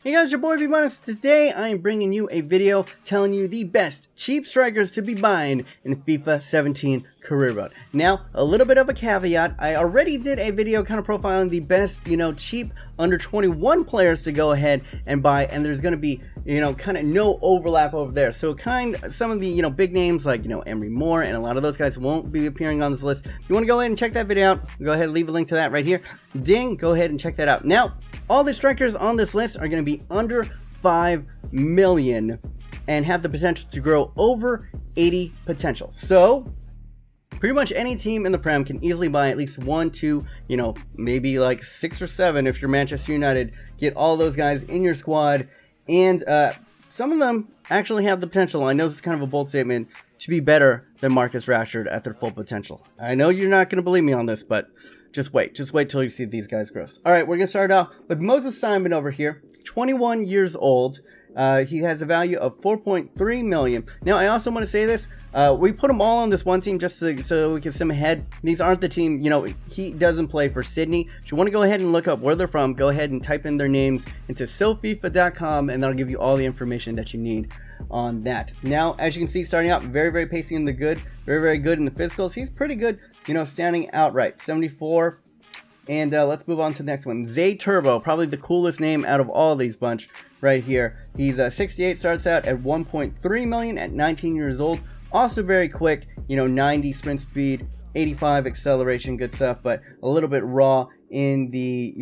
Hey guys, your boy B-Minus. Today I am bringing you a video telling you the best cheap strikers to be buying in FIFA 17 Career Mode. Now, a little bit of a caveat. I already did a video kind of profiling the best, cheap under 21 players to go ahead and buy, and there's going to be, kind of no overlap over there. So some of the, big names like, Emery Moore and a lot of those guys won't be appearing on this list. If you want to go ahead and check that video out, go ahead and leave a link to that right here. Ding, go ahead and check that out. Now, all the strikers on this list are going to be under 5 million and have the potential to grow over 80 potential. So pretty much any team in the Prem can easily buy at least 1, 2, maybe like 6 or 7 if you're Manchester United. Get all those guys in your squad, and some of them actually have the potential. I know this is kind of a bold statement, to be better than Marcus Rashford at their full potential. I know you're not going to believe me on this, but just wait till you see these guys grow. All right, we're going to start off with Moses Simon over here, 21 years old. He has a value of 4.3 million. Now, I also want to say this. We put them all on this one team just so we can sim ahead. These aren't the team, he doesn't play for Sydney. If you want to go ahead and look up where they're from, go ahead and type in their names into sofifa.com, and that'll give you all the information that you need on that. Now, as you can see, starting out very, very pacey in the good, very, very good in the physicals. He's pretty good, standing outright, 74. And let's move on to the next one. Zay Turbo, probably the coolest name out of all these bunch right here. He's 68, starts out at 1.3 million at 19 years old. Also very quick, 90 sprint speed, 85 acceleration, good stuff, but a little bit raw in the,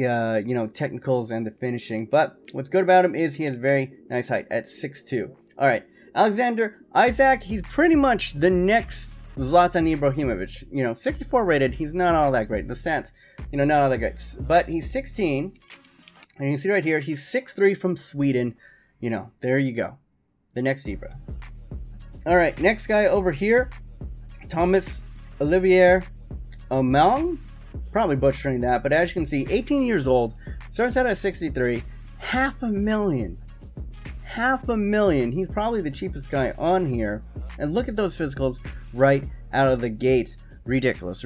technicals and the finishing. But what's good about him is he has very nice height at 6'2". All right, Alexander Isaac, he's pretty much the next Zlatan Ibrahimovic. 64 rated. He's not all that great. The stats, not all that great. But he's 16, and you can see right here, he's 6'3" from Sweden. There you go. The next Ibra. All right, next guy over here, Thomas Olivier Among. Probably butchering that, but as you can see, 18 years old, starts out at 63, $500,000. $500,000. He's probably the cheapest guy on here. And look at those physicals right out of the gate. Ridiculous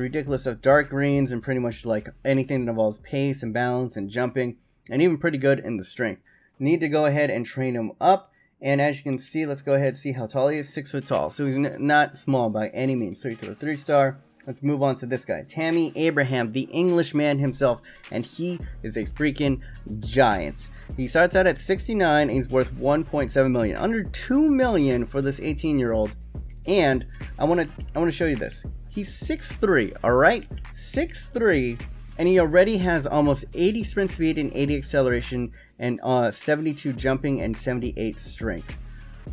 of dark greens and pretty much like anything that involves pace and balance and jumping, and even pretty good in the strength. Need to go ahead and train him up. And as you can see, let's go ahead and see how tall he is. 6 foot tall. So he's not small by any means. So he's a 3-star. Let's move on to this guy, Tammy Abraham, the Englishman himself, and he is a freaking giant. He starts out at 69, and he's worth 1.7 million, under 2 million for this 18-year-old. And I want to show you this. He's 6'3", all right, 6'3", and he already has almost 80 sprint speed and 80 acceleration and 72 jumping and 78 strength.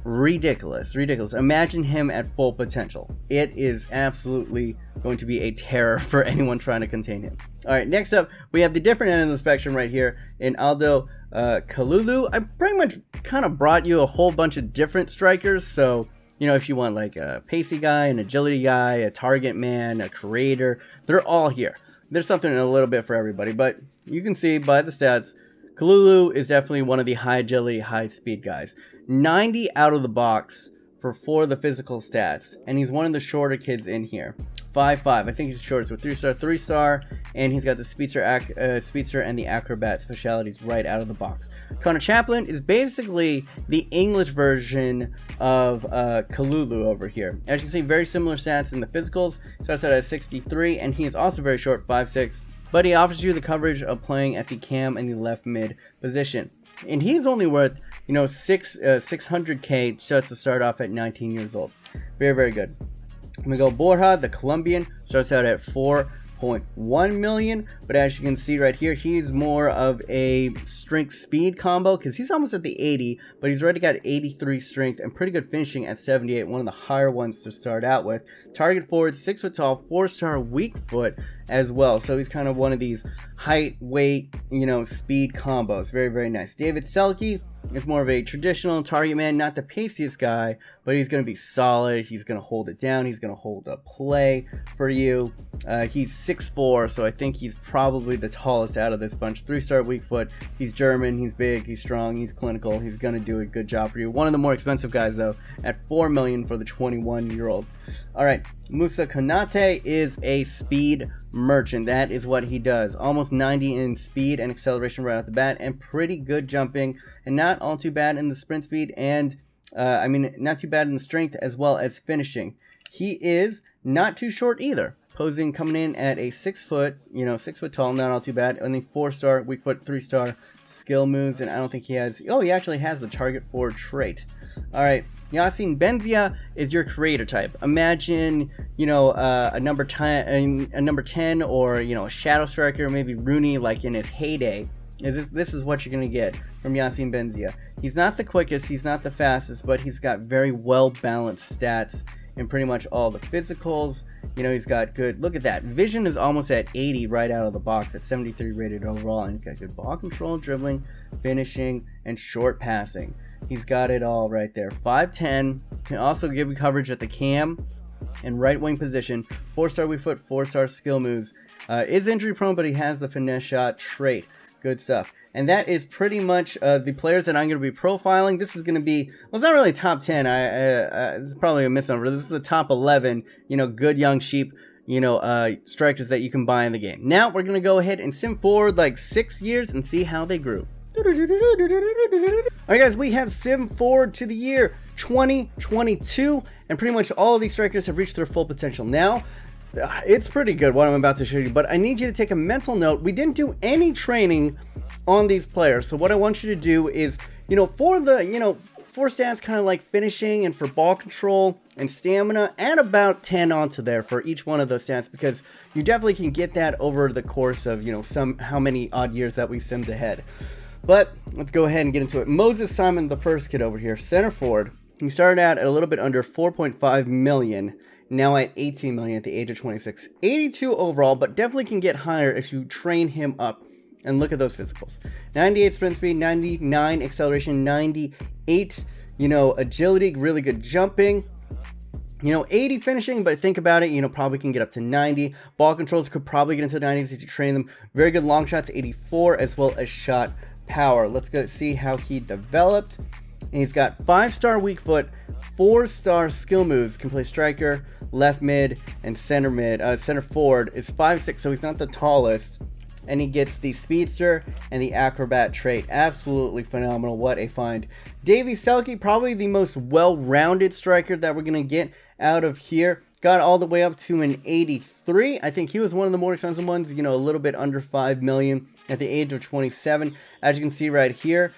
Ridiculous. Imagine him at full potential. It is absolutely going to be a terror for anyone trying to contain him. All right, next up, we have the different end of the spectrum right here in Aldo Kalulu. I pretty much kind of brought you a whole bunch of different strikers. So, if you want like a pacey guy, an agility guy, a target man, a creator, they're all here. There's something a little bit for everybody, but you can see by the stats, Kalulu is definitely one of the high agility, high speed guys. 90 out of the box for 4 of the physical stats, and he's one of the shorter kids in here. 5'5". I think he's short, so 3-star, and he's got the speedster and the acrobat specialities right out of the box. Connor Chaplin is basically the English version of Kalulu over here. As you can see, very similar stats in the physicals. Starts out at 63, and he is also very short, 5'6", but he offers you the coverage of playing at the cam and the left mid position. And he's only worth, 600k just to start off at 19 years old. Very, very good. We go Borja, the Colombian, starts out at 4.1 million, but as you can see right here, he's more of a strength speed combo because he's almost at the 80, but he's already got 83 strength and pretty good finishing at 78, one of the higher ones to start out with. Target forward, 6 foot tall, 4-star weak foot as well, so he's kind of one of these height, weight, speed combos. Very, very nice. David Selke is more of a traditional target man, not the paciest guy, but he's going to be solid. He's going to hold it down. He's going to hold a play for you. He's 6'4", so I think he's probably the tallest out of this bunch. 3-star weak foot. He's German. He's big. He's strong. He's clinical. He's going to do a good job for you. One of the more expensive guys, though, at 4 million for the 21-year-old. All right, Musa Konate is a speed merchant. That is what he does. Almost 90 in speed and acceleration right off the bat, and pretty good jumping. and not all too bad in the sprint speed, and I mean, not too bad in the strength as well as finishing. He is not too short either, posing coming in at a 6 foot, 6 foot tall, not all too bad. Only 4-star, weak foot, 3-star skill moves, and I don't think he has. Oh, he actually has the target forward trait. All right, Yassine Benzia is your creator type. Imagine, a number 10, or a shadow striker, maybe Rooney, like in his heyday. This is what you're gonna get from Yassine Benzia. He's not the quickest, he's not the fastest, but he's got very well balanced stats in pretty much all the physicals. He's got good, look at that, vision is almost at 80 right out of the box, at 73 rated overall, and he's got good ball control, dribbling, finishing, and short passing. He's got it all right there. 5'10", can also give you coverage at the cam and right wing position. 4-star weak foot, 4-star skill moves. Is injury prone, but he has the finesse shot trait. Good stuff. And that is pretty much the players that I'm going to be profiling. This is going to be, well, it's not really top 10. This is probably a misnomer. This is the top 11, good young sheep, strikers that you can buy in the game. Now we're going to go ahead and sim forward like 6 years and see how they grew. Alright guys, we have sim forward to the year 2022, and pretty much all of these strikers have reached their full potential. Now, it's pretty good what I'm about to show you, but I need you to take a mental note. We didn't do any training on these players, so what I want you to do is, for the, for stats kind of like finishing and for ball control and stamina, add about 10 onto there for each one of those stats, because you definitely can get that over the course of, how many odd years that we simmed ahead. But let's go ahead and get into it. Moses Simon, the first kid over here, center forward. He started out at a little bit under 4.5 million. Now at 18 million at the age of 26. 82 overall, but definitely can get higher if you train him up. And look at those physicals. 98 sprint speed, 99 acceleration, 98, agility, really good jumping. 80 finishing, but think about it, probably can get up to 90. Ball controls could probably get into the 90s if you train them. Very good long shots, 84, as well as shot power. Let's go see how he developed. And he's got 5-star weak foot, 4-star skill moves, can play striker, left mid, and center mid. Center forward is 5'6", so he's not the tallest. And he gets the speedster and the acrobat trait. Absolutely phenomenal. What a find. Davy Selke, probably the most well-rounded striker that we're going to get out of here. Got all the way up to an 83. I think he was one of the more expensive ones, a little bit under 5 million at the age of 27. As you can see right here,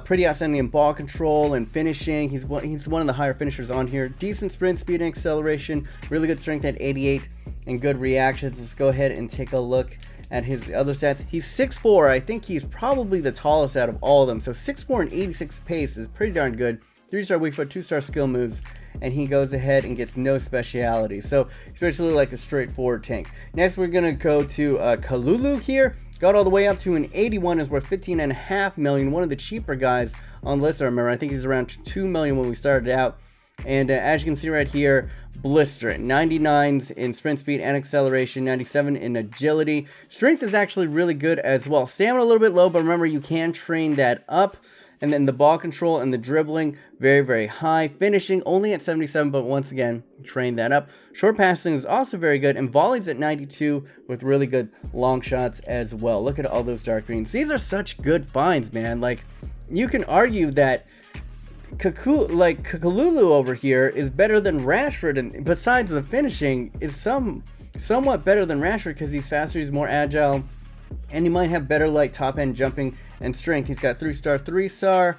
pretty outstanding in ball control and finishing. He's one of the higher finishers on here. Decent sprint speed and acceleration. Really good strength at 88 and good reactions. Let's go ahead and take a look at his other stats. He's 6'4". I think he's probably the tallest out of all of them. So 6'4" and 86 pace is pretty darn good. 3-star weak foot, 2-star skill moves, and he goes ahead and gets no speciality. So he's basically like a straightforward tank. Next, we're gonna go to Kalulu here. Got all the way up to an 81, is worth 15.5 million. One of the cheaper guys on the list. I remember, I think he's around 2 million when we started out. And as you can see right here, blister, 99s in sprint speed and acceleration, 97 in agility. Strength is actually really good as well. Stamina a little bit low, but remember, you can train that up. And then the ball control and the dribbling, very, very high. Finishing only at 77, but once again, train that up. Short passing is also very good, and volleys at 92 with really good long shots as well. Look at all those dark greens. These are such good finds, man. Like, you can argue that Kakalulu over here is better than Rashford, and besides the finishing, is somewhat better than Rashford because he's faster, he's more agile, and he might have better like top end jumping and strength. He's got 3-star, 3-star.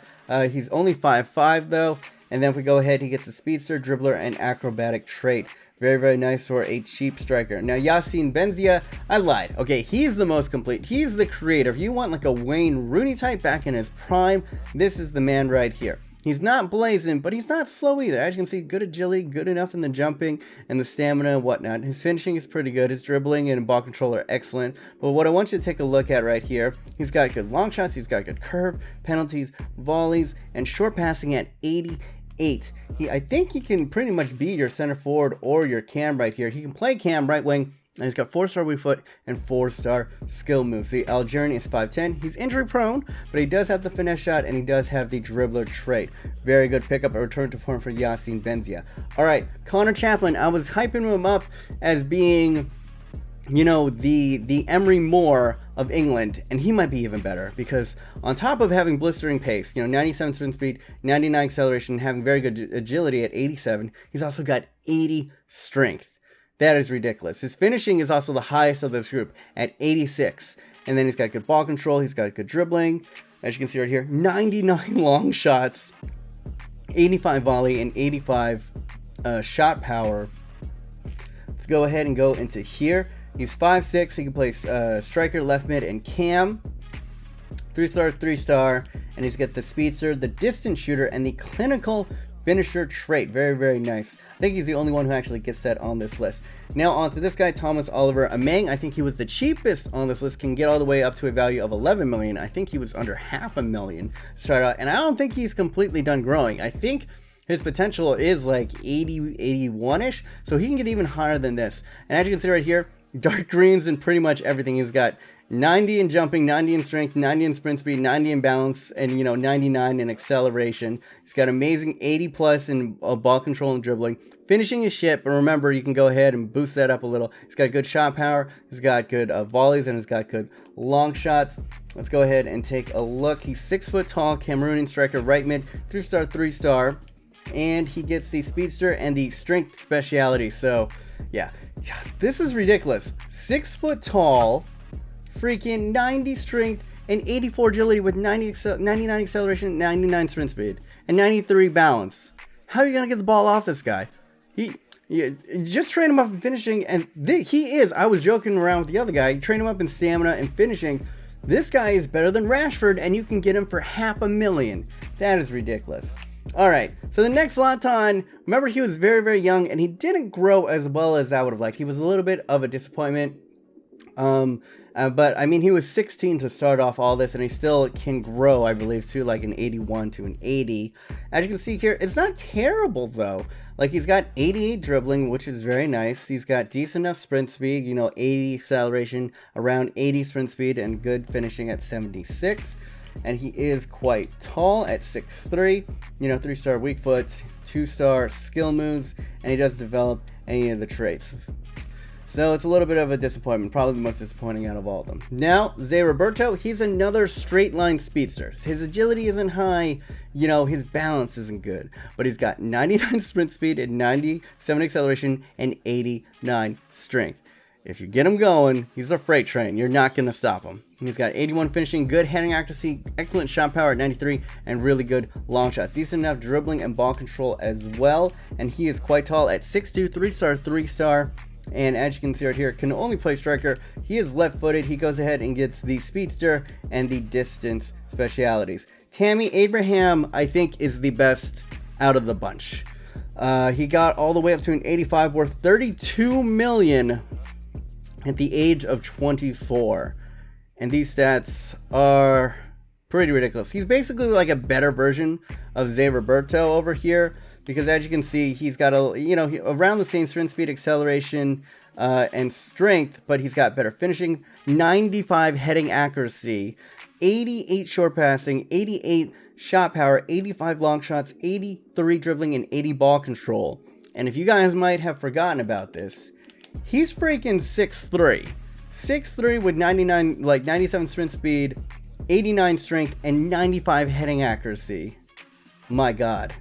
He's only 5'5" though. And then if we go ahead, he gets the speedster, dribbler, and acrobatic trait. Very, very nice for a cheap striker. Now, Yassine Benzia, I lied. Okay, he's the most complete. He's the creator. If you want like a Wayne Rooney type back in his prime, this is the man right here. He's not blazing, but he's not slow either. As you can see, good agility, good enough in the jumping and the stamina and whatnot. His finishing is pretty good. His dribbling and ball control are excellent. But what I want you to take a look at right here, he's got good long shots, he's got good curve, penalties, volleys, and short passing at 88. I think he can pretty much be your center forward or your cam right here. He can play cam right wing. And he's got 4-star weak foot and 4-star skill moves. The Algerian is 5'10". He's injury prone, but he does have the finesse shot and he does have the dribbler trait. Very good pickup, a return to form for Yassine Benzia. All right, Connor Chaplin. I was hyping him up as being, you know, the Emery Moore of England, and he might be even better because on top of having blistering pace, 97 sprint speed, 99 acceleration, having very good agility at 87, he's also got 80 strength. That is ridiculous. His finishing is also the highest of this group at 86, and then he's got good ball control, he's got good dribbling, as you can see right here, 99 long shots, 85 volley, and 85 shot power. Let's go ahead and go into here. He's 5'6", he can play striker, left mid, and cam. 3-star, 3-star, and he's got the speedster, the distance shooter, and the clinical finisher trait. Very, very nice. I think he's the only one who actually gets that on this list. Now on to this guy, Thomas Oliver Amang. I think he was the cheapest on this list, can get all the way up to a value of 11 million. I think he was under $500,000 to start out, and I don't think he's completely done growing. I think his potential is like 80, 81-ish, so he can get even higher than this. And as you can see right here, dark greens and pretty much everything. He's got 90 in jumping, 90 in strength, 90 in sprint speed, 90 in balance, and 99 in acceleration. He's got amazing 80 plus in ball control and dribbling. Finishing is shit, but remember, you can go ahead and boost that up a little. He's got good shot power, he's got good volleys, and he's got good long shots. Let's go ahead and take a look. He's 6 foot tall, Cameroonian striker, right mid, 3-star, 3-star, and he gets the speedster and the strength speciality. So yeah, this is ridiculous. 6 foot tall, freaking 90 strength, and 84 agility with 99 acceleration, 99 sprint speed, and 93 balance. How are you gonna get the ball off this guy? Just train him up in finishing, and he is. I was joking around with the other guy. Train him up in stamina and finishing. This guy is better than Rashford, and you can get him for $500,000. That is ridiculous. Alright, so the next Zlatan, remember he was very, very young, and he didn't grow as well as I would have liked. He was a little bit of a disappointment. But I mean, he was 16 to start off all this, and he still can grow, I believe, to like an 81 to an 80. As you can see here, it's not terrible though. Like, he's got 88 dribbling, which is very nice. He's got decent enough sprint speed, 80 acceleration, around 80 sprint speed, and good finishing at 76. And he is quite tall at 6'3", 3-star weak foot, 2-star skill moves, and he doesn't develop any of the traits. So it's a little bit of a disappointment, probably the most disappointing out of all of them. Now, Zé Roberto, he's another straight line speedster. His agility isn't high, his balance isn't good, but he's got 99 sprint speed and 97 acceleration and 89 strength. If you get him going, he's a freight train. You're not going to stop him. He's got 81 finishing, good heading accuracy, excellent shot power at 93, and really good long shots. Decent enough dribbling and ball control as well. And he is quite tall at 6'2", 3-star, 3-star. And as you can see right here, can only play striker. He is left-footed. He goes ahead and gets the speedster and the distance specialities. Tammy Abraham, I think, is the best out of the bunch. He got all the way up to an 85, worth 32 million at the age of 24. And these stats are pretty ridiculous. He's basically like a better version of Zé Roberto over here, because as you can see, he's got around the same sprint speed, acceleration, and strength, but he's got better finishing, 95 heading accuracy, 88 short passing, 88 shot power, 85 long shots, 83 dribbling, and 80 ball control. And if you guys might have forgotten about this, he's freaking 6'3". 6'3" with 97 sprint speed, 89 strength, and 95 heading accuracy. My god.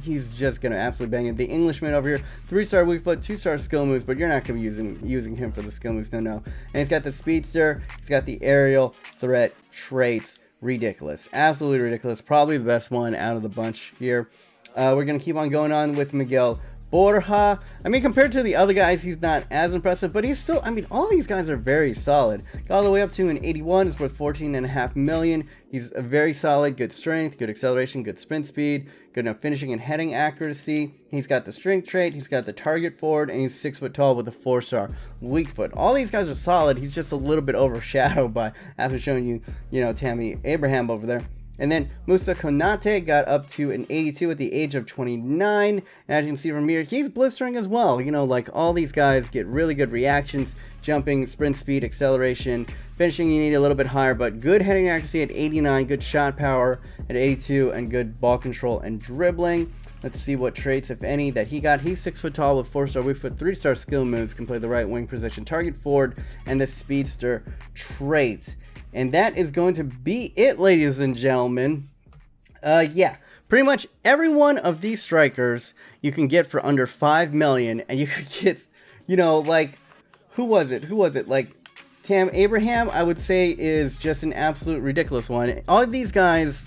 He's just gonna absolutely bang it. The Englishman over here, 3-star weak foot, 2-star skill moves, but you're not gonna be using him for the skill moves, no. And he's got the speedster, he's got the aerial threat traits. Ridiculous, absolutely ridiculous. Probably the best one out of the bunch here. We're gonna keep on going on with Miguel Borja. I mean, compared to the other guys, he's not as impressive, but he's still, I mean, all these guys are very solid. Got all the way up to an 81, is worth 14.5 million. He's a very solid, good strength, good acceleration, good sprint speed, good enough finishing and heading accuracy. He's got the strength trait, he's got the target forward, and he's 6 foot tall with a 4-star weak foot. All these guys are solid. He's just a little bit overshadowed by, after showing you, Tammy Abraham over there. And then Musa Konate got up to an 82 at the age of 29. And as you can see from here, he's blistering as well. You know, like all these guys get really good reactions, jumping, sprint speed, acceleration. Finishing, you need a little bit higher, but good heading accuracy at 89, good shot power at 82, and good ball control and dribbling. Let's see what traits, if any, that he got. He's 6 foot tall with 4-star weak foot, 3-star skill moves, can play the right wing position, target forward, and the speedster trait. And that is going to be it, ladies and gentlemen. Yeah, pretty much every one of these strikers you can get for under 5 million, and you could get, you know, like, who was it? Like, Tam Abraham, I would say, is just an absolute ridiculous one. All of these guys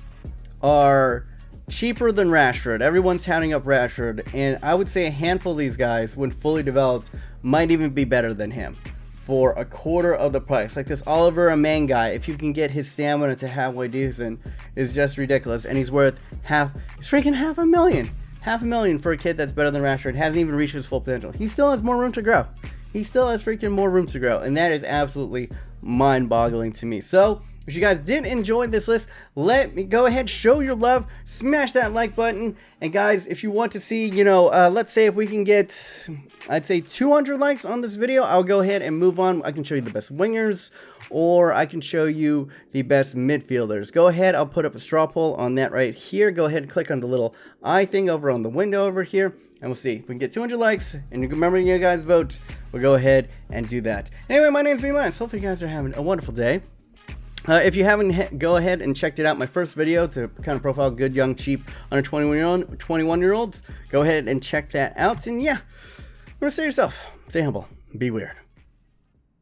are cheaper than Rashford. Everyone's touting up Rashford, and I would say a handful of these guys, when fully developed, might even be better than him for a quarter of the price. Like this Oliver Aman guy, if you can get his stamina to halfway decent, is just ridiculous, and he's worth freaking half a million. Half a million for a kid that's better than Rashford, hasn't even reached his full potential. He still has more room to grow. He still has freaking more room to grow, and that is absolutely mind-boggling to me. So, if you guys did enjoy this list, let me go ahead, show your love, smash that like button, and guys, if you want to see, you know, let's say if we can get, I'd say 200 likes on this video, I'll go ahead and move on. I can show you the best wingers, or I can show you the best midfielders. Go ahead, I'll put up a straw poll on that right here. Go ahead and click on the little eye thing over on the window over here, and we'll see. If we can get 200 likes, and you remember you guys vote, we'll go ahead and do that. Anyway, my name's B-Minus. Hopefully you guys are having a wonderful day. If you haven't, go ahead and checked it out, my first video to kind of profile good, young, cheap, under 21-year-olds. Go ahead and check that out. And yeah, remember, stay yourself, stay humble, be weird.